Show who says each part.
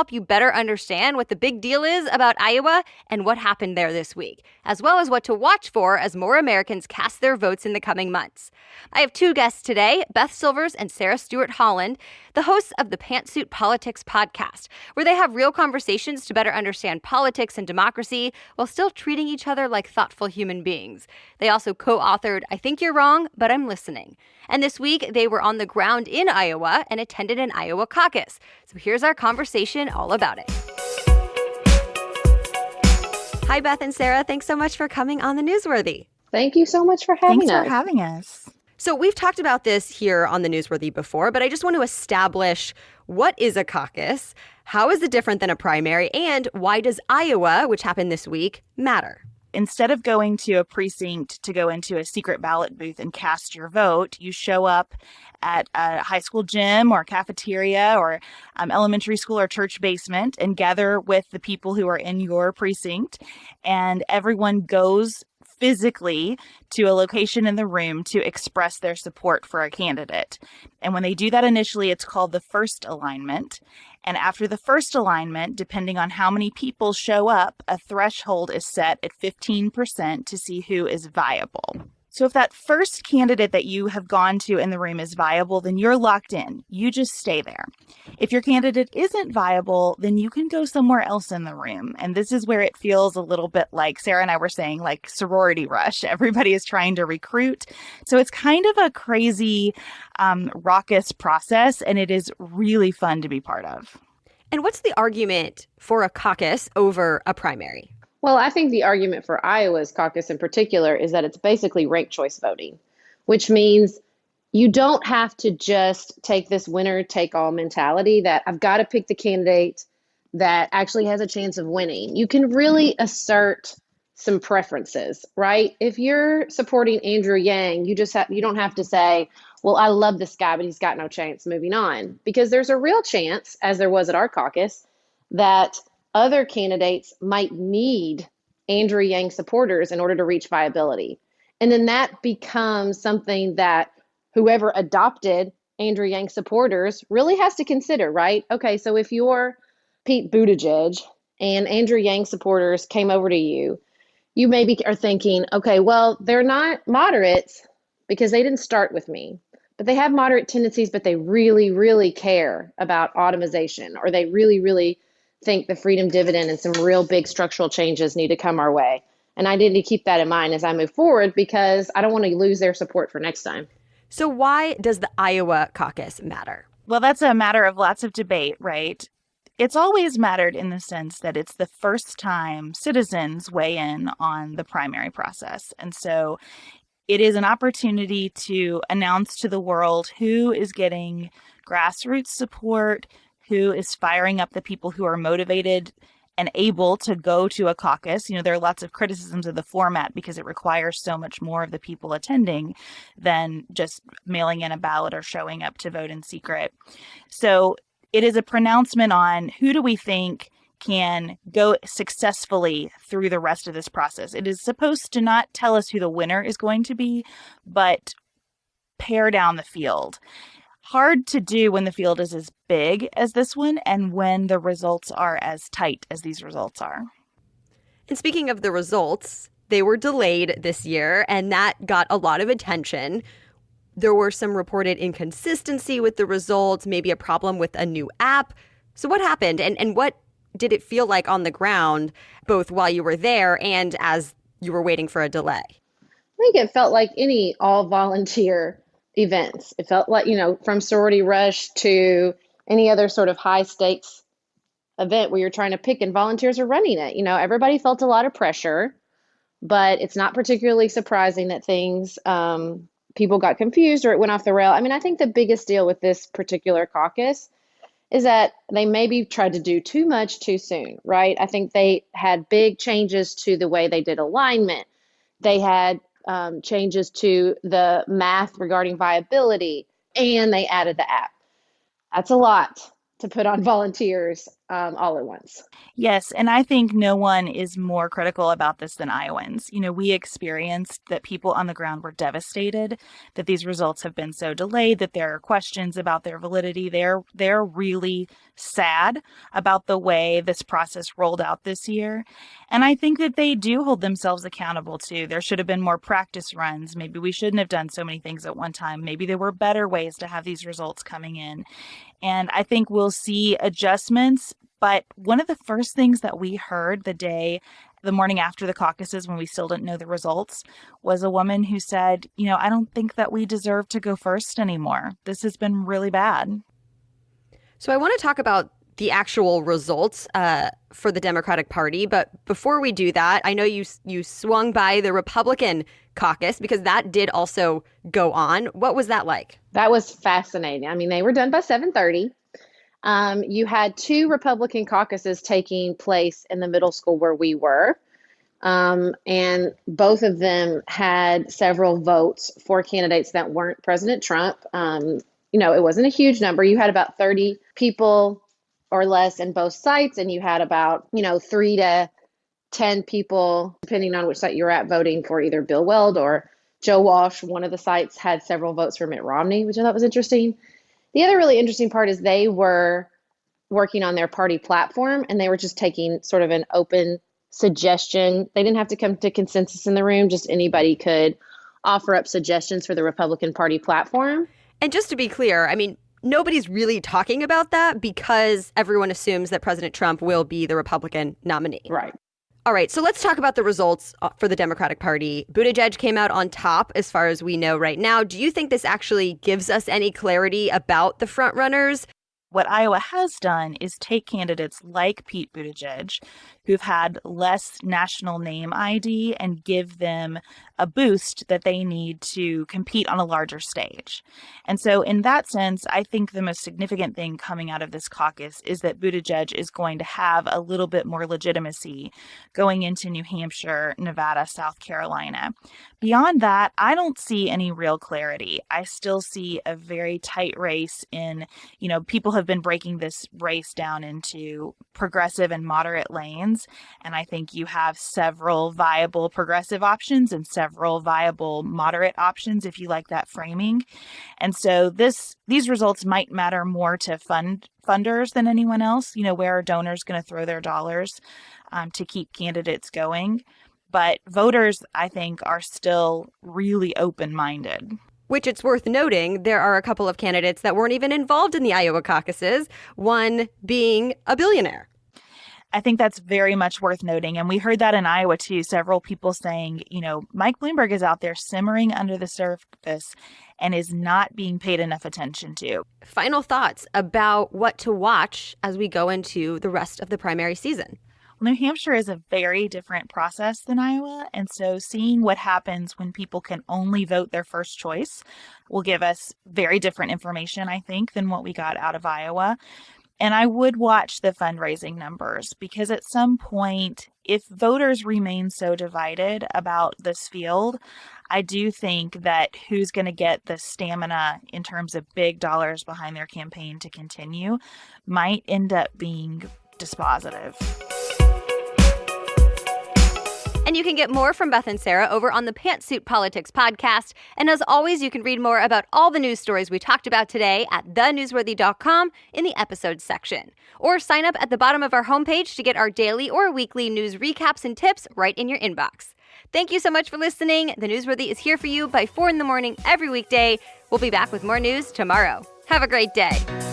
Speaker 1: help you better understand what the big deal is about Iowa and what happened there this week, as well as what to watch for as more Americans cast their votes in the coming months. I have two guests today, Beth Silvers and Sarah Stewart Holland, the hosts of the Pantsuit Politics podcast, where they have real conversations to better understand politics and democracy while still treating each other like thoughtful human beings. They also co-authored I Think You're Wrong, But I'm Listening. And this week, they were on the ground in Iowa and attended an Iowa caucus. So here's our conversation all about it. Hi, Beth and Sarah. Thanks so much for coming on the Newsworthy.
Speaker 2: Thank you so much for having us.
Speaker 3: Thanks for having us.
Speaker 1: So we've talked about this here on the Newsworthy before, but I just want to establish what is a caucus, how is it different than a primary, and why does Iowa, which happened this week, matter?
Speaker 3: Instead of going to a precinct to go into a secret ballot booth and cast your vote, you show up at a high school gym or cafeteria or elementary school or church basement and gather with the people who are in your precinct. And everyone goes physically to a location in the room to express their support for a candidate. And when they do that initially, it's called the first alignment. And after the first alignment, depending on how many people show up, a threshold is set at 15% to see who is viable. So if that first candidate that you have gone to in the room is viable, then you're locked in. You just stay there. If your candidate isn't viable, then you can go somewhere else in the room. And this is where it feels a little bit like Sarah and I were saying, like sorority rush. Everybody is trying to recruit. So it's kind of a crazy, raucous process, and it is really fun to be part of.
Speaker 1: And what's the argument for a caucus over a primary?
Speaker 2: Well, I think the argument for Iowa's caucus in particular is that it's basically ranked choice voting, which means you don't have to just take this winner take all mentality that I've got to pick the candidate that actually has a chance of winning. You can really assert some preferences, right? If you're supporting Andrew Yang, you don't have to say, well, I love this guy, but he's got no chance, moving on. Because there's a real chance, as there was at our caucus, that other candidates might need Andrew Yang supporters in order to reach viability. And then that becomes something that whoever adopted Andrew Yang supporters really has to consider, right? Okay, so if you're Pete Buttigieg and Andrew Yang supporters came over to you, you maybe are thinking, okay, well, they're not moderates because they didn't start with me, but they have moderate tendencies, but they really, really care about automation, or they really, really think the freedom dividend and some real big structural changes need to come our way. And I need to keep that in mind as I move forward because I don't want to lose their support for next time.
Speaker 1: So why does the Iowa caucus matter?
Speaker 3: Well, that's a matter of lots of debate, right? It's always mattered in the sense that it's the first time citizens weigh in on the primary process. And so it is an opportunity to announce to the world who is getting grassroots support, who is firing up the people who are motivated and able to go to a caucus. You know, there are lots of criticisms of the format because it requires so much more of the people attending than just mailing in a ballot or showing up to vote in secret. So it is a pronouncement on who do we think can go successfully through the rest of this process. It is supposed to not tell us who the winner is going to be, but pare down the field. Hard to do when the field is as big as this one and when the results are as tight as these results are.
Speaker 1: And speaking of the results, they were delayed this year, and that got a lot of attention. There were some reported inconsistency with the results, maybe a problem with a new app. So what happened, and what did it feel like on the ground, both while you were there and as you were waiting for a delay?
Speaker 2: I think it felt like any all-volunteer events. It felt like, from sorority rush to any other sort of high stakes event where you're trying to pick and volunteers are running it. Everybody felt a lot of pressure, but it's not particularly surprising that things, people got confused or it went off the rail. I mean, I think the biggest deal with this particular caucus is that they maybe tried to do too much too soon, right? I think they had big changes to the way they did alignment. They had changes to the math regarding viability, and they added the app. That's a lot to put on volunteers. all at once.
Speaker 3: Yes, and I think no one is more critical about this than Iowans. We experienced that people on the ground were devastated, that these results have been so delayed, that there are questions about their validity. They're really sad about the way this process rolled out this year. And I think that they do hold themselves accountable too. There should have been more practice runs. Maybe we shouldn't have done so many things at one time. Maybe there were better ways to have these results coming in. And I think we'll see adjustments. But one of the first things that we heard the morning after the caucuses, when we still didn't know the results, was a woman who said, I don't think that we deserve to go first anymore. This has been really bad.
Speaker 1: So I want to talk about the actual results for the Democratic Party. But before we do that, I know you swung by the Republican caucus because that did also go on. What was that like?
Speaker 2: That was fascinating. I mean, they were done by 7:30. You had 2 Republican caucuses taking place in the middle school where we were. And both of them had several votes for candidates that weren't President Trump. It wasn't a huge number. You had about 30 people or less in both sites, and you had about, 3 to 10 people, depending on which site you were at, voting for either Bill Weld or Joe Walsh. One of the sites had several votes for Mitt Romney, which I thought was interesting. The other really interesting part is they were working on their party platform, and they were just taking sort of an open suggestion. They didn't have to come to consensus in the room. Just anybody could offer up suggestions for the Republican Party platform.
Speaker 1: And just to be clear, I mean, nobody's really talking about that because everyone assumes that President Trump will be the Republican nominee.
Speaker 2: Right.
Speaker 1: All right, so let's talk about the results for the Democratic Party. Buttigieg came out on top as far as we know right now. Do you think this actually gives us any clarity about the frontrunners?
Speaker 3: What Iowa has done is take candidates like Pete Buttigieg, who've had less national name ID, and give them a boost that they need to compete on a larger stage. And so in that sense, I think the most significant thing coming out of this caucus is that Buttigieg is going to have a little bit more legitimacy going into New Hampshire, Nevada, South Carolina. Beyond that, I don't see any real clarity. I still see a very tight race in, people have been breaking this race down into progressive and moderate lanes. And I think you have several viable progressive options and several viable moderate options, if you like that framing. And so these results might matter more to funders than anyone else. Where are donors going to throw their dollars to keep candidates going? But voters, I think, are still really open-minded.
Speaker 1: Which it's worth noting, there are a couple of candidates that weren't even involved in the Iowa caucuses, one being a billionaire.
Speaker 3: I think that's very much worth noting. And we heard that in Iowa, too. Several people saying, Mike Bloomberg is out there simmering under the surface and is not being paid enough attention to.
Speaker 1: Final thoughts about what to watch as we go into the rest of the primary season.
Speaker 3: New Hampshire is a very different process than Iowa, and so seeing what happens when people can only vote their first choice will give us very different information, I think, than what we got out of Iowa. And I would watch the fundraising numbers because at some point, if voters remain so divided about this field, I do think that who's going to get the stamina in terms of big dollars behind their campaign to continue might end up being dispositive.
Speaker 1: And you can get more from Beth and Sarah over on the Pantsuit Politics podcast. And as always, you can read more about all the news stories we talked about today at thenewsworthy.com in the episodes section. Or sign up at the bottom of our homepage to get our daily or weekly news recaps and tips right in your inbox. Thank you so much for listening. The Newsworthy is here for you by 4 in the morning every weekday. We'll be back with more news tomorrow. Have a great day.